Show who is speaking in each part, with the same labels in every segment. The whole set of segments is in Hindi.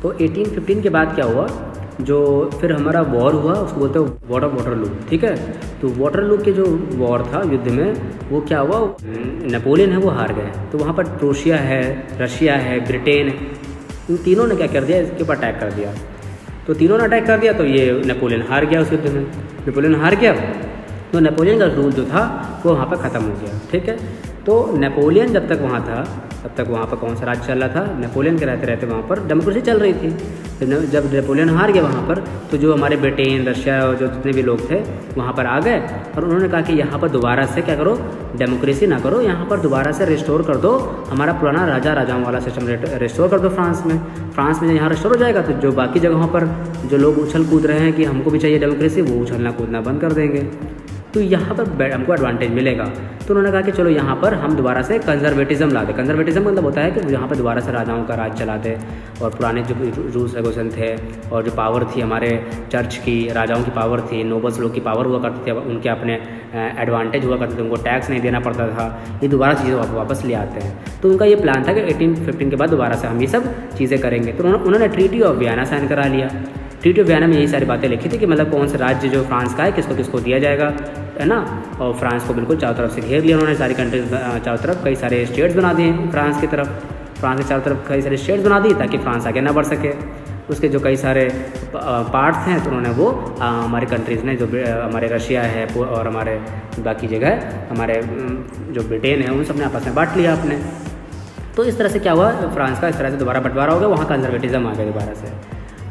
Speaker 1: तो 1815 के बाद क्या हुआ, जो फिर हमारा वॉर हुआ उसको बोलते हैं वॉर ऑफ वाटरलू, ठीक है। तो वाटरलू के जो वॉर था युद्ध में, वो क्या हुआ, नेपोलियन है वो हार गए। तो वहाँ पर प्रोशिया है, रशिया है, ब्रिटेन, इन तीनों ने क्या कर दिया, इसके ऊपर अटैक कर दिया। तो तीनों ने अटैक कर दिया, तो ये नेपोलियन हार गया उस युद्ध में। नेपोलियन हार गया तो नेपोलियन का रूल जो था वो वहाँ पर ख़त्म हो गया, ठीक है। तो नेपोलियन जब तक वहाँ था तब तक वहाँ पर कौन सा राज्य चल रहा था, नेपोलियन के रहते रहते वहाँ पर डेमोक्रेसी चल रही थी। जब नेपोलियन हार गया वहाँ पर, तो जो हमारे ब्रिटेन, रशिया और जो जितने भी लोग थे वहाँ पर आ गए और उन्होंने कहा कि यहाँ पर दोबारा से क्या करो, डेमोक्रेसी ना करो, यहाँ पर दोबारा से रिस्टोर कर दो हमारा पुराना राजाओं वाला सिस्टम, रिस्टोर कर दो फ्रांस में यहाँ रिस्टोर हो जाएगा, तो जो बाकी जगहों पर जो लोग उछल कूद रहे हैं कि हमको भी चाहिए डेमोक्रेसी, वो उछलना कूदना बंद कर देंगे, तो यहाँ पर हमको एडवांटेज मिलेगा। तो उन्होंने कहा कि चलो यहाँ पर हम दोबारा से कंजर्वेटिज्म ला दें। कंजर्वेटिज्म मतलब होता है कि यहाँ पर दोबारा से राजाओं का राज चला दे और पुराने जो रूल्स रेगुलेशन थे और जो पावर थी हमारे चर्च की, राजाओं की पावर थी, नोबल्स लोग की पावर हुआ करती थी, उनके अपने एडवांटेज हुआ करते थे, उनको टैक्स नहीं देना पड़ता था, ये दोबारा चीज़ें वापस ले आते हैं। तो उनका ये प्लान था कि 1815 के बाद दोबारा से हम ये सब चीज़ें करेंगे। तो उन्होंने ट्रीटी ऑफ वियना साइन करा लिया। ट्रीटी ऑफ वियना में यही सारी बातें लिखी थी कि मतलब कौन सा राज्य जो फ्रांस का है किसको किसको दिया जाएगा, है ना। और फ्रांस को बिल्कुल चारों तरफ से घेर लिया उन्होंने, सारी कंट्रीज चारों तरफ कई सारे स्टेट्स बना दिए फ्रांस की तरफ, फ्रांस के चारों तरफ कई सारे स्टेट्स बना दिए ताकि फ्रांस आगे ना बढ़ सके। उसके जो कई सारे पार्ट्स हैं तो उन्होंने वो हमारी कंट्रीज़ ने, जो हमारे रशिया है और हमारे बाकी जगह हमारे जो ब्रिटेन है, उन सब ने आपस में बांट लिया अपने। तो इस तरह से क्या हुआ, फ्रांस का इस तरह से दोबारा बंटवारा हो गया, वहाँ कंजर्वेटिज्म आ गया दोबारा से।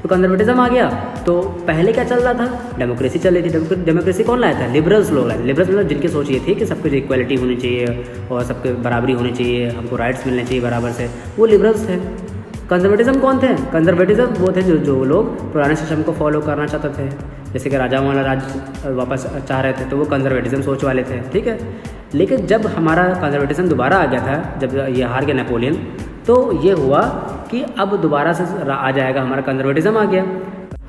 Speaker 1: तो कंजर्वेटिज्म आ गया, तो पहले क्या चल रहा था, डेमोक्रेसी चल रही थी। डेमोक्रेसी कौन लाया था, लिबरल्स लोग लाए थे। लिबरल्स मतलब जिनकी सोच ये थी कि सब कुछ इक्वलिटी होनी चाहिए और सबके बराबरी होनी चाहिए, हमको राइट्स मिलने चाहिए बराबर से, वो लिबरल्स थे। कंजर्वेटिज्म कौन थे, कंजर्वेटिज्म वो थे जो लोग पुराने सिस्टम को फॉलो करना चाहते थे, जैसे कि राजाओं वाला राज्य वापस चाह रहे थे, तो वो कंजर्वेटिज्म सोच वाले थे, ठीक है। लेकिन जब हमारा कंजर्वेटिज्म दोबारा आ गया था, जब ये हार गया नेपोलियन, तो ये हुआ कि अब दोबारा से आ जाएगा, हमारा कंजर्वेटिज्म आ गया।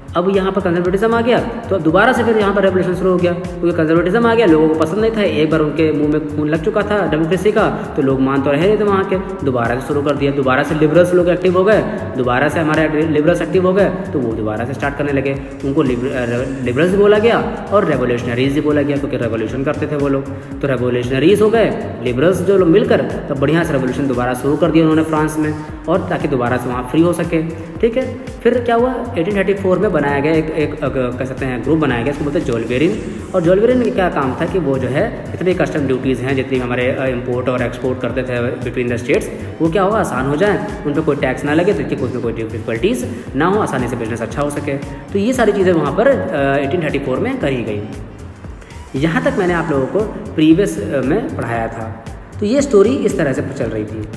Speaker 1: अब यहाँ पर कंजर्वेटिज्म आ गया तो अब दोबारा से फिर यहाँ पर रेवोल्यूशन शुरू हो गया, क्योंकि कंजर्वेटिज्म आ गया, लोगों को पसंद नहीं था, एक बार उनके मुंह में खून लग चुका था डेमोक्रेसी का, तो लोग मान तो रहे थे वहाँ के, दोबारा से शुरू कर दिया। दोबारा से लिबरल्स लोग एक्टिव हो गए, दोबारा से हमारे लिबरल्स एक्टिव हो गए, तो वो दोबारा से स्टार्ट करने लगे, उनको लिबरल्स बोला गया और रेवोल्यूशनरीज भी बोला गया, क्योंकि रेवोल्यूशन करते थे वो लोग। तो रेवोल्यूशनरीज हो गए, लिबरल्स जो लोग मिलकर तब बढ़िया से रेवोल्यूशन दोबारा शुरू कर दिया उन्होंने फ्रांस में, और ताकि दोबारा से वहाँ फ्री हो सके, ठीक है। फिर क्या हुआ, 1834 में बनाया गया एक कह सकते हैं ग्रुप बनाया गया, इसको बोलते हैं जोल्वेरिन। और जोल्वेरिन का क्या काम था कि वो जो है जितनी कस्टम ड्यूटीज़ हैं, जितनी हमारे इंपोर्ट और एक्सपोर्ट करते थे बिटवीन द स्टेट्स, वो क्या होगा, आसान हो जाए, उन पर कोई टैक्स ना लगे, ताकि उसमें कोई डिफिकल्टीज़ ना हो, आसानी से बिजनेस अच्छा हो सके। तो ये सारी चीज़ें वहाँ पर 1834 में करी गई। यहाँ तक मैंने आप लोगों को प्रीवियस में पढ़ाया था। तो ये स्टोरी इस तरह से चल रही थी।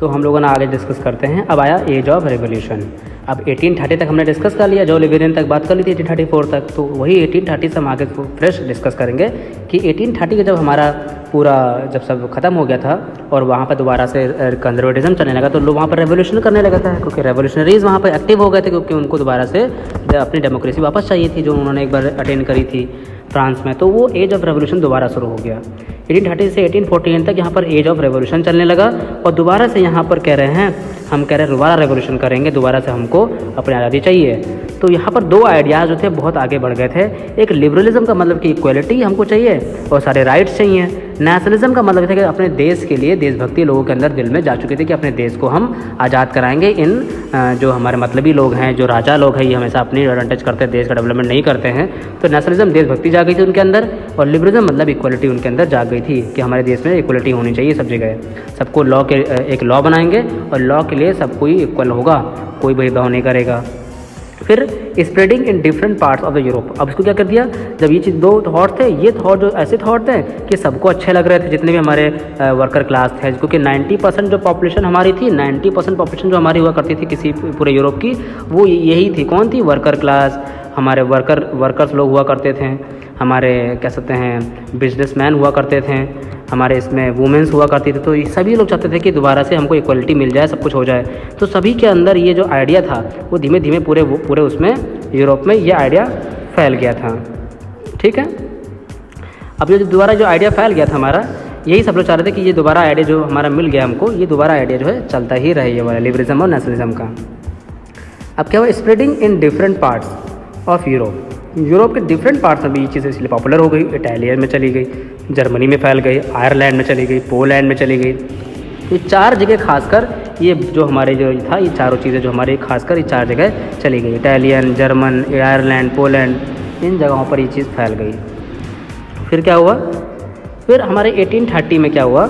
Speaker 1: तो हम लोगों ने आगे डिस्कस करते हैं। अब आया एज ऑफ रेवोल्यूशन। अब 1830 तक हमने डिस्कस कर लिया, जोल्वेरिन तक बात कर ली थी 1834 तक, तो वही 1830 से हम आगे फ्रेश डिस्कस करेंगे कि 1830 का जब हमारा पूरा जब सब खत्म हो गया था और वहाँ पर दोबारा से कंजर्वेटिज्म चलने लगा, तो लोग वहाँ पर रेवोल्यूशन करने लगा था, क्योंकि रेवोल्यूशनरीज वहाँ पर एक्टिव हो गए थे, क्योंकि उनको दोबारा से अपनी डेमोक्रेसी वापस चाहिए थी, जो उन्होंने एक बार अटेंड करी थी फ्रांस में। तो वो एज ऑफ रेवोल्यूशन दोबारा शुरू हो गया। 1830 से 1849 तक यहाँ पर एज ऑफ रेवोल्यूशन चलने लगा, और दोबारा से यहाँ पर कह रहे हैं, हम कह रहे हैं दोबारा रेवोल्यूशन करेंगे, दोबारा से हमको अपनी आज़ादी चाहिए। तो यहाँ पर दो आइडियाज़ जो थे बहुत आगे बढ़ गए थे। एक लिबरलिज्म का मतलब कि इक्वलिटी हमको चाहिए और सारे राइट्स चाहिए। नेशनलिज्म का मतलब था कि अपने देश के लिए देशभक्ति लोगों के अंदर दिल में जा चुकी थी कि अपने देश को हम आज़ाद कराएंगे। इन जो हमारे मतलबी लोग हैं, जो राजा लोग हैं, ये हमेशा अपनी एडवांटेज करते हैं, देश का डेवलपमेंट नहीं करते हैं। तो नेशनलिज्म देशभक्ति जा गई थी उनके अंदर, और लिबरलिज्म मतलब इक्वलिटी उनके अंदर जा गई थी कि हमारे देश में इक्वलिटी होनी चाहिए सब जगह, सबको लॉ के एक लॉ बनाएंगे और लॉ के लिए सब कोई इक्वल होगा, कोई भेदभाव नहीं करेगा। फिर spreading in different parts of the Europe. अब इसको क्या कर दिया, जब ये चीज़ दो थॉट थे, ये थॉट जो ऐसे थॉट थे कि सबको अच्छे लग रहे थे, जितने भी हमारे वर्कर क्लास थे, क्योंकि 90% जो पॉपुलेशन हमारी थी, 90% पॉपुलेशन जो हमारी हुआ करती थी किसी पूरे यूरोप की, वो यही थी। कौन थी, वर्कर क्लास, हमारे वर्कर्स लोग हुआ करते थे, हमारे कह सकते हैं बिजनेसमैन हुआ करते थे, हमारे इसमें वुमेंस हुआ करती थी। तो सभी लोग चाहते थे कि दोबारा से हमको इक्वलिटी मिल जाए, सब कुछ हो जाए। तो सभी के अंदर ये जो आइडिया था वो धीमे धीमे पूरे उसमें यूरोप में ये आइडिया फैल गया था, ठीक है। अब ये दोबारा जो आइडिया फैल गया था हमारा, यही सब लोग चाह रहे थे कि ये दोबारा आइडिया जो हमारा मिल गया हमको, ये दोबारा आइडिया जो है चलता ही रहे, ये वाला लिबरलिज्म और नेशनलिज्म का। अब क्या हुआ, spreading in different parts of Europe के डिफरेंट पार्ट्स में भी ये चीज़ इसलिए पॉपुलर हो गई। इटालियन में चली गई, जर्मनी में फैल गई, आयरलैंड में चली गई, पोलैंड में चली गई। ये 4 जगह खासकर ये जो हमारे जो था, ये चारों चीज़ें जो हमारे खासकर ये 4 जगह चली गई, इटालियन, जर्मन, आयरलैंड, पोलैंड, इन जगहों पर ये चीज़ फैल गई। फिर क्या हुआ, फिर हमारे 1830 में क्या हुआ,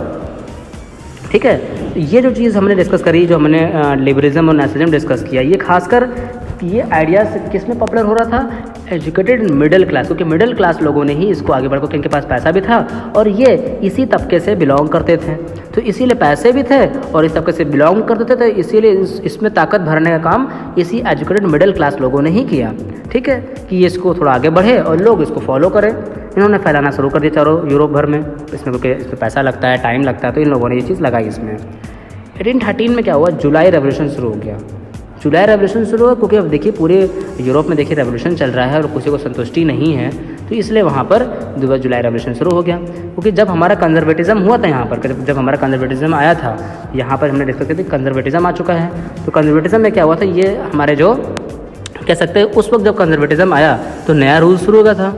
Speaker 1: ठीक है, ये जो चीज़ हमने डिस्कस करी, जो हमने लिबरलिज्म और नेशनलिज्म डिस्कस किया, ये खासकर ये आइडियाज़ किस में पॉपुलर हो रहा था, एजुकेटेड मिडिल क्लास, क्योंकि मिडिल क्लास लोगों ने ही इसको आगे बढ़, क्योंकि इनके पास पैसा भी था और ये इसी तबके से बिलोंग करते थे, तो इसीलिए पैसे भी थे और इस तबके से बिलोंग करते थे, तो इसीलिए इसमें ताकत भरने का काम इसी एजुकेटेड मिडिल क्लास लोगों ने ही किया, ठीक है, कि ये इसको थोड़ा आगे बढ़े और लोग इसको फॉलो करें। इन्होंने फैलाना शुरू कर दिया चारों यूरोप भर में, इसमें क्योंकि इसमें पैसा लगता है, टाइम लगता है, तो इन लोगों ने ये चीज़ लगाई इसमें। 1813 में क्या हुआ, जुलाई रेवोल्यूशन शुरू हो गया। जुलाई रेवोल्यूशन शुरू हुआ क्योंकि अब देखिए पूरे यूरोप में देखिए रेवोल्यूशन चल रहा है और किसी को संतुष्टि नहीं है, तो इसलिए वहाँ पर जुलाई रेवोल्यूशन शुरू हो गया। क्योंकि जब हमारा कंजर्वेटिज्म हुआ था यहाँ पर, जब हमारा कंजर्वेटिज्म आया था, यहाँ पर हमने डिस्कस किया था कंजर्वेटिज्म आ चुका है, तो कंजर्वेटिज्म में क्या हुआ था, ये हमारे जो कह सकते हैं उस वक्त जब कंजर्वेटिज्म आया तो नया रूल शुरू हो गया था।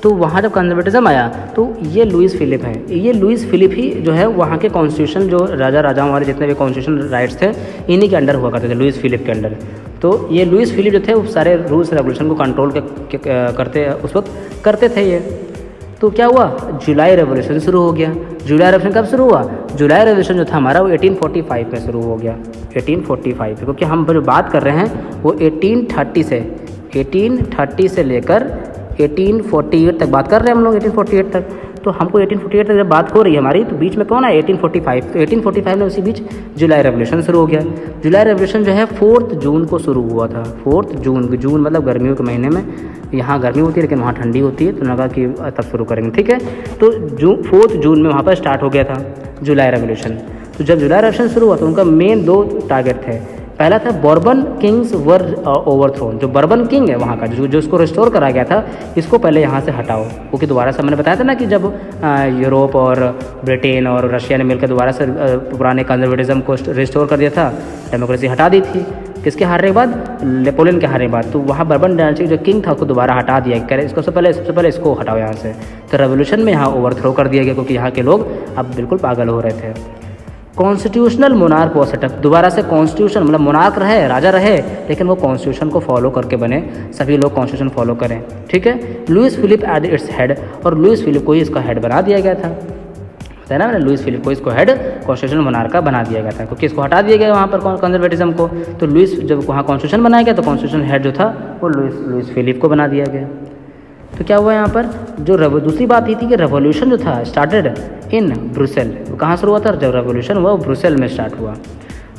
Speaker 1: तो वहाँ जब कंजर्वेटिज्म आया तो ये लुइस फिलिप है, ये लुइस फिलिप ही जो है वहाँ के कॉन्स्टिट्यूशन, जो राजाओं वाले जितने भी कॉन्स्टिट्यूशन राइट्स थे, इन्हीं के अंडर हुआ करते थे, लुइस फिलिप के अंडर। तो ये लुइस फिलिप जो थे वो सारे रूल्स रेवोल्यूशन को कंट्रोल करते उस वक्त करते थे ये। तो क्या हुआ, जुलाई रेवोल्यूशन शुरू हो गया। जुलाई रेवोल्यूशन कब शुरू हुआ, जुलाई रेवोल्यूशन जो था हमारा वो 1845 में शुरू हो गया, 1845, क्योंकि हम जो बात कर रहे हैं वो 1830 से लेकर 1848 तक बात कर रहे हैं हम लोग, 1848 तक। तो हमको 1848 तक जब बात हो रही है हमारी, तो बीच में कौन है, 1845, तो 1845 में उसी बीच जुलाई रेवोल्यूशन शुरू हो गया। जुलाई रेवोल्यूशन जो है 4 जून को शुरू हुआ था, 4 जून, जून मतलब गर्मियों के महीने में, यहाँ गर्मी होती है लेकिन वहाँ ठंडी होती है, तो लगा कि तब शुरू करेंगे, ठीक है। तो 4 जून में वहाँ पर स्टार्ट हो गया था जुलाई रेवोल्यूशन। तो जब जुलाई रेवोल्यूशन शुरू हुआ तो उनका मेन 2 टारगेट थे। पहला था बर्बन किंग्स वर ओवरथ्रोन, जो बर्बन किंग है वहाँ का, जो इसको रिस्टोर करा गया था, इसको पहले यहाँ से हटाओ, क्योंकि दोबारा से मैंने बताया था ना कि जब यूरोप और ब्रिटेन और रशिया ने मिलकर दोबारा से पुराने कंजर्वेटिज्म को रिस्टोर कर दिया था, डेमोक्रेसी हटा दी थी, किसके हारने के बाद, नेपोलियन के हारने के बाद। तो वहाँ बर्बन डायनेस्टी जो किंग था उसको दोबारा हटा दिया, कह रहे इसको सबसे पहले इसको हटाओ यहाँ से। तो रेवोल्यूशन में यहाँ ओवरथ्रो कर दिया गया, क्योंकि यहाँ के लोग अब बिल्कुल पागल हो रहे थे। कॉन्स्टिट्यूशनल मोनार्क हुआ सेटअप, दोबारा से कॉन्स्टिट्यूशन मतलब मोनार्क रहे, राजा रहे, लेकिन वो कॉन्स्टिट्यूशन को फॉलो करके बने, सभी लोग कॉन्स्टिट्यूशन फॉलो करें, ठीक है। Louis Philippe at its head, और लुइस फिलिप को ही इसका हेड बना दिया गया था, है ना, मैंने लुइस फिलिप को इसको हेड कॉन्स्टिट्यूशनल मोनार्क का बना दिया गया था, क्योंकि इसको हटा दिया गया वहाँ पर कंजर्वेटिज्म को। तो लुइस जब वहाँ कॉन्स्टिट्यूशन बनाया गया तो कॉन्स्टिट्यूशन हेड जो था वो लुइस फिलिप को बना दिया गया। तो क्या हुआ यहाँ पर, जो दूसरी बात ये थी कि रेवोल्यूशन जो था स्टार्टेड इन ब्रुसेल, कहाँ शुरू हुआ था, जब रेवोल्यूशन हुआ वो ब्रुसेल में स्टार्ट हुआ,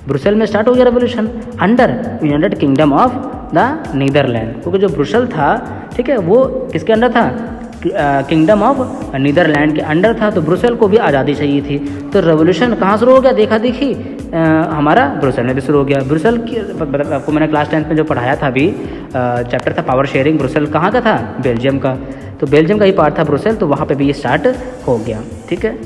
Speaker 1: ब्रुसेल में स्टार्ट हो गया revolution, under United Kingdom of the Netherland, क्योंकि जो ब्रुसेल था, ठीक है, वो किसके अंडर था, किंगडम ऑफ नीदरलैंड के अंडर था। तो ब्रुसेल को भी आज़ादी चाहिए थी, तो रेवोल्यूशन कहाँ शुरू हो गया, देखा देखी हमारा ब्रुसेल में भी शुरू हो गया। ब्रुसेल की आपको मैंने क्लास 10th में जो पढ़ाया था अभी, चैप्टर था पावर शेयरिंग, ब्रुसेल कहाँ का था, बेल्जियम का, तो बेल्जियम का ही पार्ट था ब्रुसेल, तो वहाँ पे भी ये स्टार्ट हो गया, ठीक है।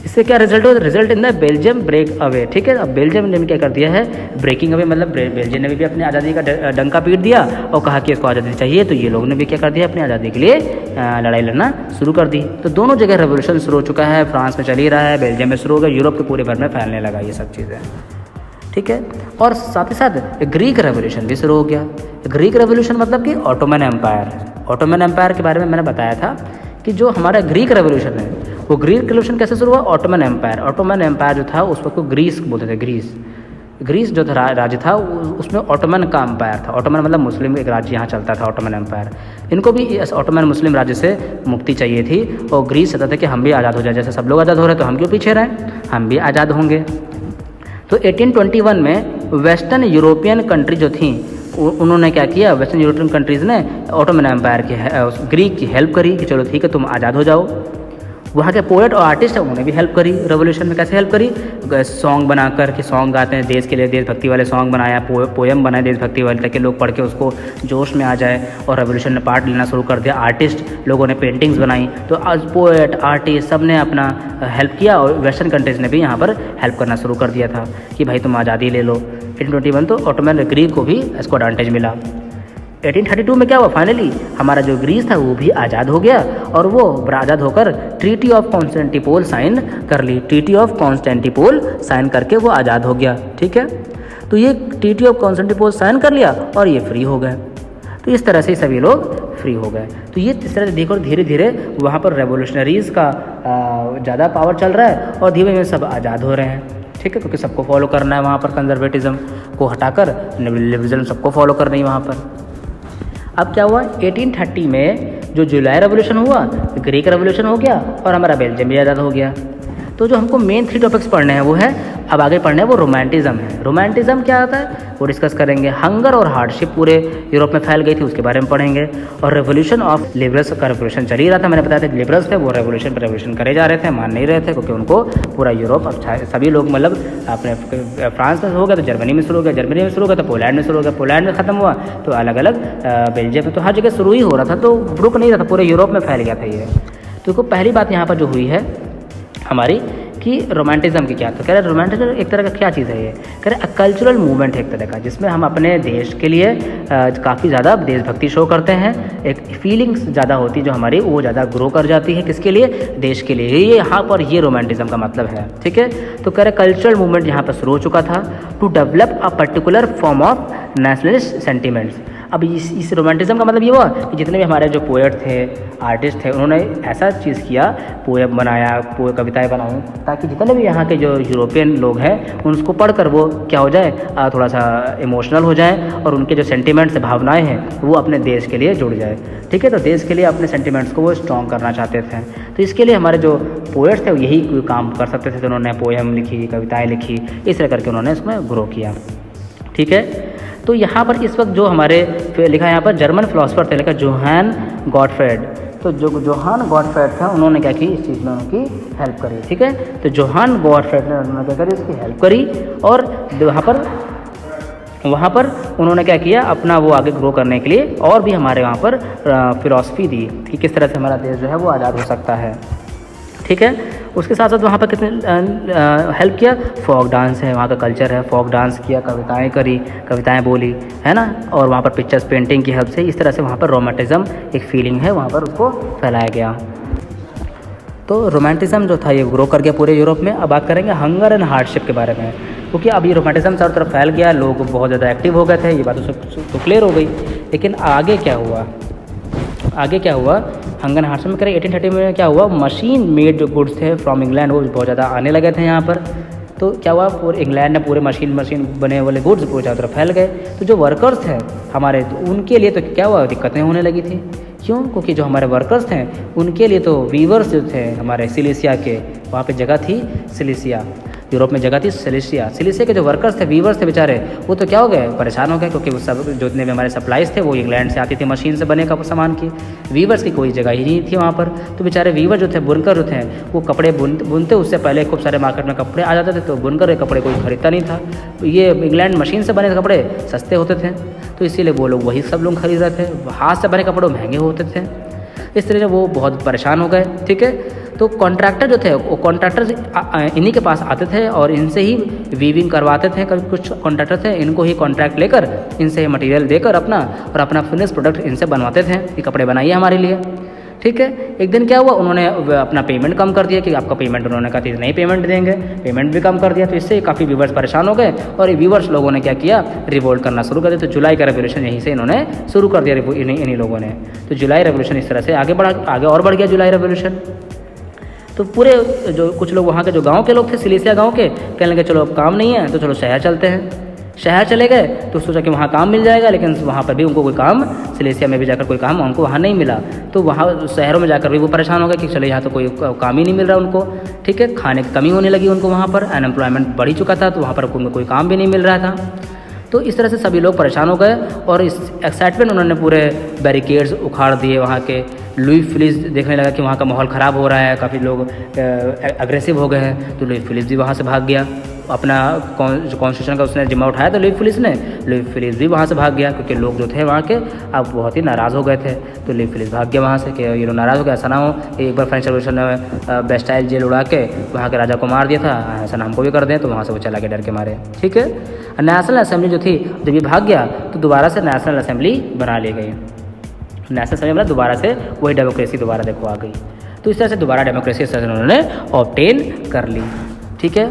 Speaker 1: इससे क्या रिजल्ट हो, result in the Belgium break away, ठीक है। अब बेल्जियम ने क्या कर दिया है, ब्रेकिंग अवे, मतलब बेल्जियम ने भी अपनी आज़ादी का डंका पीट दिया और कहा कि इसको आज़ादी चाहिए, तो ये लोगों ने भी क्या कर दिया, अपनी आज़ादी के लिए लड़ाई लड़ना शुरू कर दी। तो दोनों जगह रेवोल्यूशन शुरू हो चुका है, फ्रांस में चल ही रहा है, बेल्जियम में शुरू हो गया, यूरोप के पूरे भर में फैलने लगा ये सब चीज़ें, ठीक है। और साथ ही साथ ग्रीक रेवोल्यूशन भी शुरू हो गया। ग्रीक रेवोल्यूशन मतलब कि ऑटोमन एम्पायर, ऑटोमन एम्पायर के बारे में मैंने बताया था कि जो हमारा ग्रीक रेवोल्यूशन है वो ग्रीक रेवोल्यूशन कैसे शुरू हुआ, ऑटोमन एम्पायर, ऑटोमन एम्पायर जो था उस वक्त को ग्रीस बोलते थे, ग्रीस जो था राज्य था उसमें ऑटोमन का एम्पायर था, ऑटोमन मतलब मुस्लिम एक राज्य यहाँ चलता था, ऑटोमन एम्पायर। इनको भी इस ऑटोमन मुस्लिम राज्य से मुक्ति चाहिए थी और ग्रीस चाहता था कि हम भी आज़ाद हो जाए, जैसे सब लोग आज़ाद हो रहे हैं तो हम क्यों पीछे रहें, हम भी आज़ाद होंगे। तो 1821 में वेस्टर्न यूरोपियन कंट्री जो थी उन्होंने क्या किया, वेस्टर्न यूरोपियन कंट्रीज़ ने ऑटोमन एम्पायर की ग्रीक की हेल्प करी कि चलो ठीक है तुम आज़ाद हो जाओ। वहाँ के पोएट और आर्टिस्ट हैं उन्होंने भी हेल्प करी रेवोल्यूशन में। कैसे हेल्प करी, सॉन्ग बनाकर के सॉन्ग गाते हैं देश के लिए, देशभक्ति वाले सॉन्ग बनाया, पोएम बनाए देशभक्ति वाले, ताकि लोग पढ़ के उसको जोश में आ जाए और रेवोल्यूशन में पार्ट लेना शुरू कर दिया। आर्टिस्ट लोगों ने पेंटिंग्स बनाई, तो आज पोएट आर्टिस्ट सब ने अपना हेल्प किया और वेस्टर्न कंट्रीज़ ने भी यहाँ पर हेल्प करना शुरू कर दिया था कि भाई तुम आज़ादी ले लो। 1821 तो ऑटोमन ग्रीक को भी इसको एडवांटेज मिला। 1832 में क्या हुआ, फाइनली हमारा जो ग्रीस था वो भी आज़ाद हो गया और वो आज़ाद होकर ट्रीटी ऑफ कॉन्स्टेंटिनोपल साइन कर ली। ट्रीटी ऑफ कॉन्स्टेंटिनोपल साइन करके वो आज़ाद हो गया। ठीक है, तो ये ट्रीटी ऑफ कॉन्स्टेंटिनोपल साइन कर लिया और ये फ्री हो गए। तो इस तरह से सभी लोग फ्री हो गए। तो ये इस तरह से देखो धीरे धीरे वहाँ पर रेवोल्यूशनरीज़ का ज़्यादा पावर चल रहा है और धीरे धीरे सब आज़ाद हो रहे हैं। ठीक है, क्योंकि सबको फॉलो करना है वहाँ पर, कंजर्वेटिज्म को हटाकर लिबरलिज्म सबको फॉलो करना है वहाँ पर। अब क्या हुआ, 1830 में जो जुलाई रेवोल्यूशन हुआ, ग्रीक रेवोल्यूशन हो गया और हमारा बेल्जियम भी आज़ाद हो गया। तो जो हमको मेन 3 टॉपिक्स पढ़ने हैं वो है, अब आगे पढ़ना है वो रोमांटिज़म है। रोमांटिज़म क्या आता है वो डिस्कस करेंगे। हंगर और हार्डशिप पूरे यूरोप में फैल गई थी, उसके बारे में पढ़ेंगे। और रेवोल्यूशन ऑफ लिबरल्स का रेवोल्यूशन चल ही रहा था। मैंने बताया था लिबरल्स थे वो रेवोल्यूशन पर रेवोल्यूशन करे जा रहे थे, मान नहीं रहे थे, क्योंकि उनको पूरा यूरोप सभी लोग मतलब अपने फ्रांस में हो गया तो जर्मनी में शुरू हो गया, जर्मनी में शुरू हो गया तो पोलैंड में शुरू हो गया, पोलैंड में ख़त्म हुआ तो अलग अलग बेल्जियम में, तो हर जगह शुरू ही हो रहा था, तो रुक नहीं रहा था, पूरे यूरोप में फैल गया था ये। तो पहली बात यहाँ पर जो हुई है हमारी कि रोमांटिज़म की क्या, तो कह रहे रोमांटिज़म एक तरह का क्या चीज़ है ये, कह रहे कल्चरल मूवमेंट है एक तरह का, जिसमें हम अपने देश के लिए काफ़ी ज़्यादा देशभक्ति शो करते हैं। एक फीलिंग्स ज़्यादा होती है जो हमारी, वो ज़्यादा ग्रो कर जाती है, किसके लिए, देश के लिए। ये यहाँ पर ये रोमांटिज़म का मतलब है। ठीक है, तो कह रहे कल्चरल मूवमेंट यहाँ पर शुरू हो चुका था to develop a particular form of nationalist sentiments. अब इस रोमांटिज़म का मतलब ये हुआ कि जितने भी हमारे जो पोएट थे, आर्टिस्ट थे, उन्होंने ऐसा चीज़ किया, पोएम बनाया, कविताएं बनाई, ताकि जितने भी यहाँ के जो यूरोपियन लोग हैं उनको पढ़कर वो क्या हो जाए, थोड़ा सा इमोशनल हो जाए और उनके जो सेंटिमेंट्स, भावनाएं हैं वो अपने देश के लिए जुड़ जाए। ठीक है, तो देश के लिए अपने सेंटिमेंट्स को वो स्ट्रॉन्ग करना चाहते थे। तो इसके लिए हमारे जो पोएट्स थे वो यही काम कर सकते थे, तो उन्होंने पोएम लिखी, कविताएँ लिखी, इस तरह करके उन्होंने इसमें ग्रो किया। ठीक है, तो यहाँ पर इस वक्त जो हमारे लिखा है यहाँ पर जर्मन फिलोसफर थे, लिखा जोहान गॉटफ्रेड। तो जो जोहान गॉटफ्रेड था उन्होंने क्या की, इस चीज़ में उनकी हेल्प करी। ठीक है, तो जोहान गॉटफ्रेड ने उन्होंने क्या करी, इसकी हेल्प करी और वहाँ पर उन्होंने क्या किया, अपना वो आगे ग्रो करने के लिए और भी हमारे वहाँ पर फिलॉसफी दी कि किस तरह से हमारा देश जो है वो आज़ाद हो सकता है। ठीक है, उसके साथ साथ वहाँ पर कितने हेल्प किया, फोक डांस है, वहाँ का कल्चर है, फोक डांस किया, कविताएं करी, कविताएं बोली, है ना, और वहाँ पर पिक्चर्स पेंटिंग की हेल्प से इस तरह से वहाँ पर रोमांटिज़म एक फीलिंग है वहाँ पर उसको फैलाया गया। तो रोमांटिज़म जो था ये ग्रो कर गया पूरे यूरोप में। अब बात करेंगे हंगर एंड हार्डशिप के बारे में, क्योंकि अब ये रोमांटिज़म चारों तरफ फैल गया, लोग बहुत ज़्यादा एक्टिव हो गए थे, ये बात तो क्लियर हो गई। लेकिन आगे क्या हुआ, हंगर हार्डशिप में करें 1830 में क्या हुआ, मशीन मेड जो गुड्स थे फ्रॉम इंग्लैंड वो बहुत ज़्यादा आने लगे थे यहाँ पर। तो क्या हुआ, पूरे इंग्लैंड ने पूरे मशीन बने वाले गुड्स पूरे चारों तरफ फैल गए। तो जो वर्कर्स थे हमारे, तो उनके लिए तो क्या हुआ, दिक्कतें होने लगी थी। क्यों, क्योंकि जो हमारे वर्कर्स थे उनके लिए तो वीवर्स जो थे हमारे सिलिसिया के, वहाँ पे जगह थी सिलिसिया, यूरोप में जगह थी सिलिसिया के जो वर्कर्स थे, वीवर्स थे बेचारे, वो तो क्या हो गए, परेशान हो गए, क्योंकि वो सब जितने भी हमारे सप्लाईज थे वो इंग्लैंड से आती थी मशीन से बने का सामान की। वीवर्स की कोई जगह ही नहीं थी वहाँ पर। तो बेचारे वीवर जो थे, बुनकर जो थे, वो कपड़े बुनते, उससे पहले खूब सारे मार्केट में कपड़े आ जाते थे, तो बुनकर के कपड़े कोई खरीदता नहीं था। तो ये इंग्लैंड मशीन से बने कपड़े सस्ते होते थे, तो इसीलिए वो लोग वही सब लोग खरीद रहे थे। हाथ से बने कपड़े महंगे होते थे, इस तरह से वो बहुत परेशान हो गए। ठीक है, तो कॉन्ट्रैक्टर जो थे वो कॉन्ट्रैक्टर इन्हीं के पास आते थे और इनसे ही वीविंग करवाते थे। कभी कुछ कॉन्ट्रैक्टर थे, इनको ही कॉन्ट्रैक्ट लेकर इनसे मटेरियल देकर अपना फिनिश प्रोडक्ट इनसे बनवाते थे कि कपड़े बनाइए हमारे लिए। ठीक है, एक दिन क्या हुआ, उन्होंने अपना पेमेंट कम कर दिया कि आपका पेमेंट, उन्होंने कहा नहीं पेमेंट देंगे, पेमेंट भी कम कर दिया। तो इससे काफ़ी व्यूवर्स परेशान हो गए और ये व्यूवर्स लोगों ने क्या किया, रिवोल्ट करना शुरू कर दिया। तो जुलाई का रेवोल्यूशन यहीं से इन्होंने शुरू कर दिया, इन्हीं लोगों ने। तो जुलाई रेवोल्यूशन इस तरह से आगे और बढ़ गया जुलाई रेवोल्यूशन। तो पूरे जो कुछ लोग वहाँ के जो गांव के लोग थे, सिलिसिया गांव के, कहने लगे चलो अब काम नहीं है तो चलो शहर चलते हैं। शहर चले गए तो सोचा कि वहाँ काम मिल जाएगा, लेकिन वहाँ पर भी उनको कोई काम, सिलेसिया में भी जाकर कोई काम उनको वहाँ नहीं मिला। तो वहाँ शहरों में जाकर भी वो परेशान हो गए कि चलो यहाँ तो कोई काम ही नहीं मिल रहा उनको। ठीक है, खाने की कमी होने लगी उनको, वहाँ पर अनएम्प्लॉयमेंट बढ़ ही चुका था, तो वहाँ पर उनको कोई काम भी नहीं मिल रहा था। तो इस तरह से सभी लोग परेशान हो गए और इस एक्साइटमेंट उन्होंने पूरे बैरिकेड्स उखाड़ दिए वहाँ के। लुई फिलिप्स देखने लगा कि वहाँ का माहौल ख़राब हो रहा है, काफ़ी लोग अग्रेसिव हो गए हैं, तो लुई फिलिप्स भी वहाँ से भाग गया। अपना कॉन्स्टिट्यूशन का उसने जिम्मा उठाया, तो लुई फिलिप्स ने, लुई फिलिप्स भी वहाँ से भाग गया क्योंकि लोग जो थे वहाँ के अब बहुत ही नाराज़ हो गए थे। तो लुई फिलिप्स भाग गया वहाँ से कि ये लोग नाराज़ हो गए, ऐसा ना हो एक बार फ्रेंच रेवोल्यूशन में बेस्टाइल जेल उड़ा के वहाँ के राजा को मार दिया था, ऐसा ना हमको भी कर दें। तो वहाँ से वो चला गया डर के मारे। ठीक है, नेशनल असेंबली जो थी जब ये भाग गया तो दोबारा से नेशनल असेंबली बना ली गई। नेशनल असेंबली मतलब दोबारा से वही डेमोक्रेसी दोबारा देखो आ गई। तो इस तरह से दोबारा डेमोक्रेसी इस तरह से उन्होंने ऑब्टेन कर ली। ठीक है,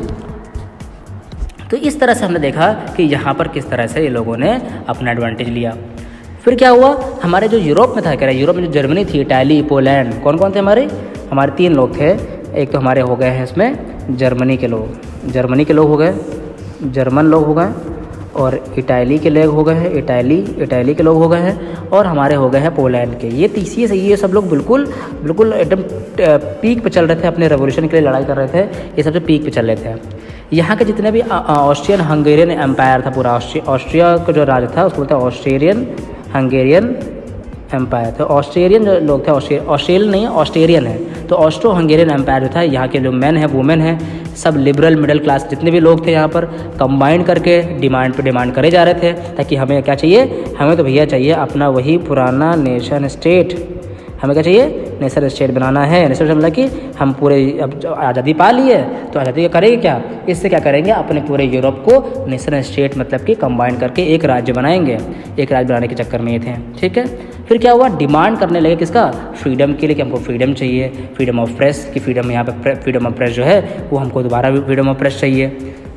Speaker 1: तो इस तरह से हमने देखा कि यहाँ पर किस तरह से ये लोगों ने अपना एडवांटेज लिया। फिर क्या हुआ, हमारे जो यूरोप में था, कह रहे यूरोप में जो जर्मनी थी, इटाली, पोलैंड, कौन कौन थे हमारे 3 लोग थे। एक तो हमारे हो गए हैं इसमें जर्मनी के लोग हो गए, जर्मन लोग हो गए, और इटाली के लोग हो गए हैं, इटाली के लोग हो गए हैं, और हमारे हो गए हैं पोलैंड के। ये सब लोग बिल्कुल एकदम पीक पे चल रहे थे, अपने रेवोल्यूशन के लिए लड़ाई कर रहे थे, ये सबसे पीक पे चल रहे थे। यहाँ के जितने भी ऑस्ट्रियन हंगेरियन एम्पायर था, पूरा ऑस्ट्रिया का जो राज था उसको बोलते हैं ऑस्ट्रेरियन हंगेरियन एम्पायर। तो ऑस्ट्रेरियन जो लोग थे, ऑस्ट्रेलियन नहीं है, ऑस्ट्रेरियन है। तो ऑस्ट्रो हंगेरियन एम्पायर जो था, यहाँ के जो मैन है, वुमेन है, सब लिबरल मिडिल क्लास जितने भी लोग थे यहाँ पर कंबाइन करके डिमांड करे जा रहे थे, ताकि हमें क्या चाहिए, हमें तो भैया चाहिए अपना वही पुराना नेशन स्टेट। हमें क्या चाहिए, नेशन स्टेट बनाना है। नेशन स्टेट मतलब कि हम पूरे अब आज़ादी पा ली है, तो आज़ादी का करेंगे क्या, इससे क्या करेंगे, अपने पूरे यूरोप को नेशन स्टेट मतलब कि कंबाइन करके एक राज्य बनाएंगे। एक राज्य बनाने के चक्कर में ये थे। ठीक है, फिर क्या हुआ, डिमांड करने लगे किसका, फ्रीडम के लिए, कि हमको फ्रीडम चाहिए, फ्रीडम ऑफ प्रेस की फ्रीडम, यहाँ पे फ्रीडम ऑफ प्रेस जो है वो हमको दोबारा फ्रीडम ऑफ प्रेस चाहिए।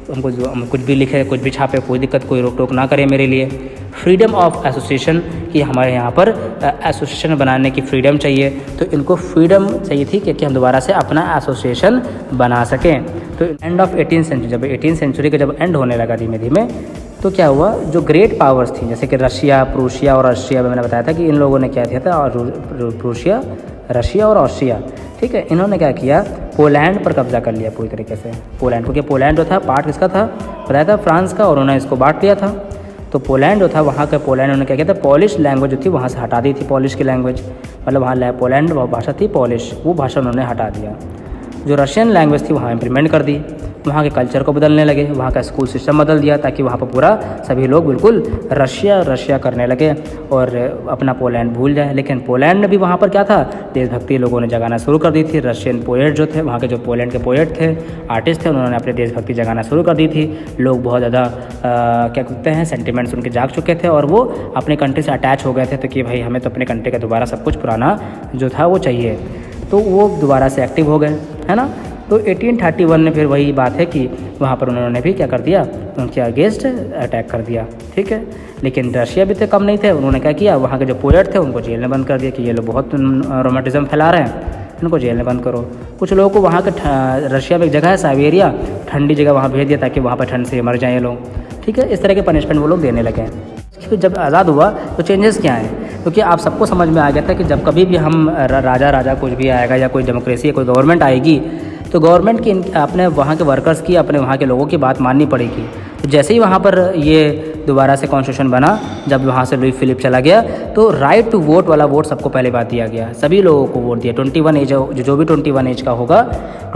Speaker 1: तो हमको हम कुछ भी लिखे, कुछ भी छापे, कोई दिक्कत, कोई रोक टोक ना करे मेरे लिए। फ्रीडम ऑफ एसोसिएशन की हमारे यहाँ पर एसोसिएशन बनाने की फ्रीडम चाहिए। तो इनको फ्रीडम चाहिए थी कि हम दोबारा से अपना एसोसिएशन बना सकें। तो एंड ऑफ 18th सेंचुरी, जब 18th सेंचुरी का जब एंड होने लगा धीमे धीमे, तो क्या हुआ, जो ग्रेट पावर्स थी जैसे कि रशिया, प्रूशिया और ऑस्ट्रिया, मैंने बताया था कि इन लोगों ने क्या किया था, और प्रूशिया, रशिया और ऑस्ट्रिया, ठीक है, इन्होंने क्या किया, पोलैंड पर कब्जा कर लिया पूरी तरीके से। पोलैंड, क्योंकि पोलैंड जो था पार्ट किसका था, बताया था फ्रांस का, और उन्होंने इसको बांट लिया था। तो पोलैंड जो था, वहाँ का पोलैंड उन्होंने क्या किया था, पॉलिश लैंग्वेज जो थी वहाँ से हटा दी थी, पॉलिश की लैंग्वेज, मतलब वहाँ पोलैंड भाषा थी पॉलिश, वो भाषा उन्होंने हटा दिया। जो रशियन लैंग्वेज थी वहाँ इम्प्लीमेंट कर दी, वहाँ के कल्चर को बदलने लगे, वहाँ का स्कूल सिस्टम बदल दिया, ताकि वहाँ पर पूरा सभी लोग बिल्कुल रशिया करने लगे और अपना पोलैंड भूल जाए। लेकिन पोलैंड में भी वहाँ पर क्या था, देशभक्ति लोगों ने जगाना शुरू कर दी थी। रशियन पोएट जो थे, वहाँ के जो पोलैंड के पोएट थे, आर्टिस्ट थे, उन्होंने अपनी देशभक्ति जगाना शुरू कर दी थी। लोग बहुत ज़्यादा क्या कहते हैं, सेंटिमेंट्स उनके जाग चुके थे और वो अपने कंट्री से अटैच हो गए थे, तो कि भाई हमें तो अपने कंट्री का दोबारा सब कुछ पुराना जो था वो चाहिए। तो वो दोबारा से एक्टिव हो गए, है ना। तो 1831 में फिर वही बात है कि वहाँ पर उन्होंने भी क्या कर दिया, उनके अगेंस्ट अटैक कर दिया। ठीक है, लेकिन रशिया भी तो कम नहीं थे, उन्होंने क्या किया, वहाँ के जो पोएट थे उनको जेल में बंद कर दिया कि ये लोग बहुत रोमांटिज्म फैला रहे हैं, इनको जेल में बंद करो। कुछ लोगों को वहाँ के रशिया में एक जगह है साइबेरिया, ठंडी जगह, वहाँ भेज दिया ताकि वहाँ पर ठंड से मर जाएँ ये लोग। ठीक है, इस तरह के पनिशमेंट वो लोग देने लगे। फिर जब आज़ाद हुआ तो चेंजेस क्या हैं, क्योंकि आप सबको समझ में आ गया था कि जब कभी भी हम राजा कुछ भी आएगा या कोई डेमोक्रेसी या कोई गवर्नमेंट आएगी, तो गवर्नमेंट की अपने वहाँ के वर्कर्स की, अपने वहाँ के लोगों की बात माननी पड़ेगी। तो जैसे ही वहाँ पर ये दोबारा से कॉन्स्टिट्यूशन बना, जब वहाँ से लुई फिलिप चला गया, तो राइट टू वोट वाला वोट सबको पहले बात दिया गया, सभी लोगों को वोट दिया। 21 एज जो भी 21 एज का होगा,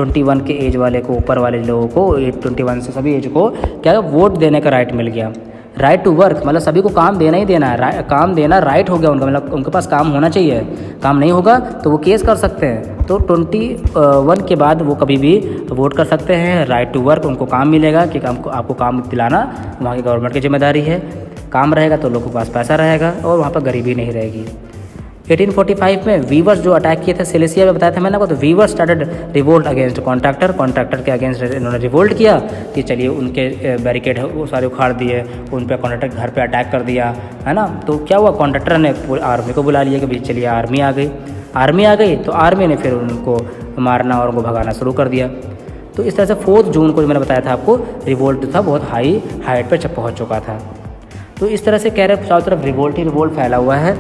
Speaker 1: 21 के एज वाले को, ऊपर वाले लोगों को, 21 से सभी एज को क्या वोट देने का राइट मिल गया। राइट टू वर्क मतलब सभी को काम देना ही देना है, काम देना राइट हो गया उनका, मतलब उनके पास काम होना चाहिए। काम नहीं होगा तो वो केस कर सकते हैं। तो 21 के बाद वो कभी भी वोट कर सकते हैं। राइट टू वर्क, उनको काम मिलेगा कि आपको काम दिलाना वहाँ की गवर्नमेंट की जिम्मेदारी है। काम रहेगा तो लोगों के पास पैसा रहेगा और वहाँ पर गरीबी नहीं रहेगी। 1845 में वीवर्स जो अटैक किए थे सिलेसिया में, बताया था मैंने आपको, तो weavers started revolt against contractor के अगेंस्ट इन्होंने रिवोल्ट किया कि चलिए उनके बैरिकेड वो सारे उखाड़ दिए, उन पर कॉन्ट्रैक्टर घर पे अटैक कर दिया, है ना। तो क्या हुआ, कॉन्ट्रैक्टर ने आर्मी को बुला लिया कि भाई चलिए आर्मी आ गई। तो आर्मी ने फिर उनको मारना और उनको भगाना शुरू कर दिया। तो इस तरह से 4 जून को, जो मैंने बताया था आपको, रिवोल्ट जो था बहुत हाइट पर पहुँच चुका था। तो इस तरह से कह रहे चारों तरफ रिवोल्ट ही रिवोल्ट फैला हुआ है,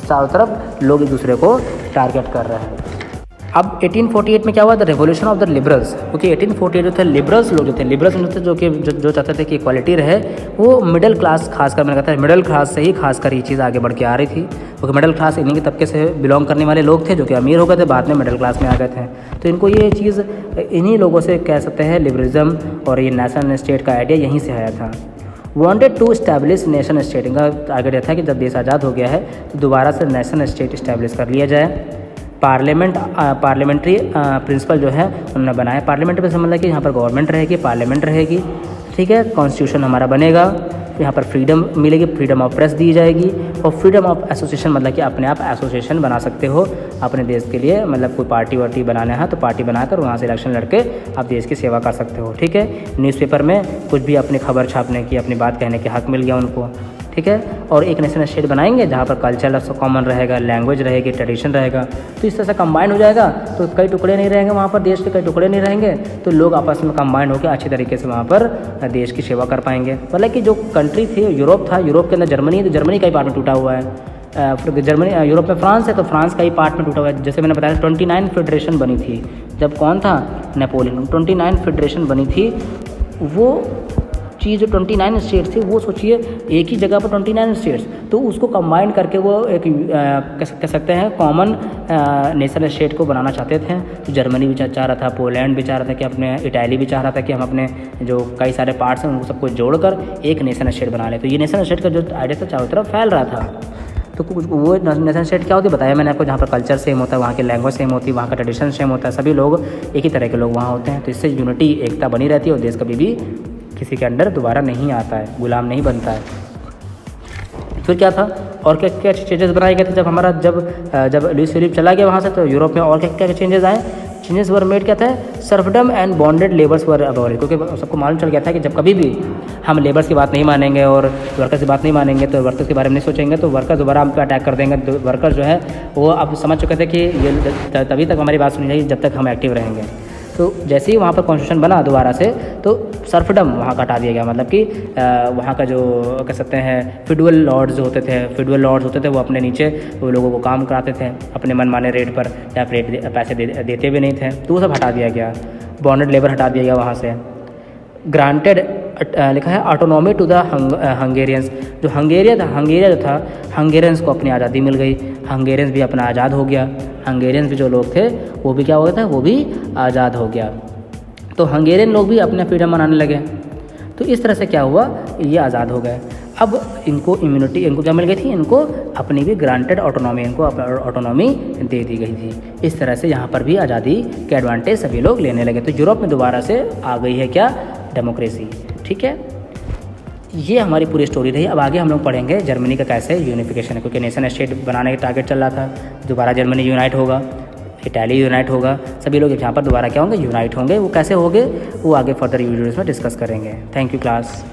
Speaker 1: चारों तरफ लोग एक दूसरे को टारगेट कर रहे हैं। अब 1848 में क्या हुआ, the revolution of the liberals, क्योंकि 1848 जो थे लिबरल्स लोग जो थे जो चाहते थे कि इक्वालिटी रहे, वो मिडिल क्लास, खासकर मैंने कहा था मिडिल क्लास से ही खासकर ये चीज़ आगे बढ़ के आ रही थी। क्योंकि मिडिल क्लास इन्हीं के तबके से बिलोंग करने वाले लोग थे जो कि अमीर हो गए थे, बाद में मिडिल क्लास में आ गए थे। तो इनको ये चीज़ इन्हीं लोगों से कह सकते हैं लिबरलिज्म और ये नेशनल स्टेट का आइडिया यहीं से आया था। Wanted to establish nation state, इनका टारगेट यह था कि जब देश आज़ाद हो गया है तो दोबारा से नेशन स्टेट इस्टेब्लिश कर लिया जाए। पार्लियामेंट्री प्रिंसिपल जो है उन्होंने बनाया। पार्लियामेंट में समझ कि यहाँ पर गवर्नमेंट रहेगी, पार्लियामेंट रहेगी, ठीक है। कॉन्स्टिट्यूशन हमारा बनेगा, यहाँ पर फ्रीडम मिलेगी, फ्रीडम ऑफ प्रेस दी जाएगी और फ्रीडम ऑफ एसोसिएशन, मतलब कि अपने आप एसोसिएशन बना सकते हो अपने देश के लिए, मतलब कोई पार्टी वार्टी बनाना है तो पार्टी बनाकर वहाँ से इलेक्शन लड़के आप देश की सेवा कर सकते हो, ठीक है। न्यूज़पेपर में कुछ भी अपनी खबर छापने की, अपनी बात कहने के हक मिल गया उनको, ठीक है। और एक नेशनल स्टेट बनाएंगे जहाँ पर कल्चर कॉमन रहेगा, लैंग्वेज रहेगी, ट्रेडिशन रहेगा, तो इस तरह से कंबाइन हो जाएगा। तो कई टुकड़े नहीं रहेंगे वहाँ पर, देश के कई टुकड़े नहीं रहेंगे, तो लोग आपस में कंबाइन होकर अच्छी तरीके से वहाँ पर देश की सेवा कर पाएंगे। मतलब कि जो कंट्री थी यूरोप था, यूरोप के अंदर जर्मनी है तो जर्मनी का ही पार्ट में टूटा हुआ है। फिर जर्मनी, यूरोप में फ्रांस है तो फ्रांस का ही पार्ट में टूटा हुआ है। जैसे मैंने बताया 29 फेडरेशन बनी थी, जब कौन था, नेपोलियन, 29 फेडरेशन बनी थी। वो चीज़ जो 29 स्टेट्स थी, वो सोचिए एक ही जगह पर 29 स्टेट्स, तो उसको कंबाइन करके वो एक कह सकते हैं कॉमन नेशनल स्टेट को बनाना चाहते थे। तो जर्मनी भी चाह रहा था, पोलैंड भी चाह रहा था कि अपने, इटाली भी चाह रहा था कि हम अपने जो कई सारे पार्ट्स हैं उनको सबको जोड़कर एक नेशनल स्टेट बना लें। तो ये नेशनल स्टेट का जो आइडिया था चारों तरफ फैल रहा था। तो वो नेशनल स्टेट क्या होती है बताया मैंने आपको, जहाँ पर कल्चर सेम होता है, वहाँ की लैंग्वेज सेम होती है, वहाँ का ट्रेडिशन सेम होता है, सभी लोग एक ही तरह के लोग वहाँ होते हैं। तो इससे यूनिटी, एकता बनी रहती है और देश कभी भी किसी के अंडर दोबारा नहीं आता है, गुलाम नहीं बनता है। फिर क्या था और क्या क्या चेंजेस बनाए गए थे जब हमारा जब लुईस फिलिप चला गया वहाँ से, तो यूरोप में और क्या क्या चेंजेस आए। चेंजेस वर मेड क्या था, serfdom and bonded labours were abolish, क्योंकि सबको मालूम चल गया था कि जब कभी भी हम लेबर्स की बात नहीं मानेंगे और वर्कर्स की बात नहीं मानेंगे, तो वर्कर्स के बारे में नहीं सोचेंगे, तो वर्कर्स दोबारा हम पे अटैक कर देंगे। तो वर्कर्स जो है वो अब समझ चुके थे कि ये तभी तक हमारी बात सुनी जाएगी जब तक हम एक्टिव रहेंगे। तो जैसे ही वहाँ पर कॉन्स्टिट्यूशन बना दोबारा से, तो सर्फडम वहाँ का हटा दिया गया। मतलब कि वहाँ का जो कह सकते हैं फ्यूडल लॉर्ड्स होते थे, वो अपने नीचे वो लोगों को काम कराते थे अपने मनमाने रेट पर, या पैसे देते भी नहीं थे, तो वो सब हटा दिया गया। बॉन्डेड लेबर हटा दिया गया वहाँ से। ग्रांटेड लिखा है ऑटोनॉमी टू द हंगेरियंस, जो हंगेरिया जो था, हंगेरियंस को अपनी आज़ादी मिल गई, हंगेरियंस भी अपना आज़ाद हो गया। हंगेरियंस भी जो लोग थे वो भी क्या हो गया था, वो भी आज़ाद हो गया। तो हंगेरियन लोग भी अपने फ्रीडम मनाने लगे। तो इस तरह से क्या हुआ, ये आज़ाद हो गए। अब इनको इम्यूनिटी, इनको क्या मिल गई थी, इनको अपनी भी ग्रांटेड ऑटोनॉमी, इनको ऑटोनॉमी दे दी गई थी। इस तरह से यहाँ पर भी आज़ादी के एडवांटेज सभी लोग लेने लगे। तो यूरोप में दोबारा से आ गई है क्या, डेमोक्रेसी, ठीक है। ये हमारी पूरी स्टोरी रही। अब आगे हम लोग पढ़ेंगे जर्मनी का कैसे यूनिफिकेशन है, क्योंकि नेशन स्टेट बनाने का टारगेट चल रहा था। दोबारा जर्मनी यूनाइट होगा, इटाली यूनाइट होगा, सभी लोग यहाँ पर दोबारा क्या होंगे, यूनाइट होंगे। वो कैसे होंगे वो आगे फर्दर वीडियोज़ में डिस्कस करेंगे। Thank you class.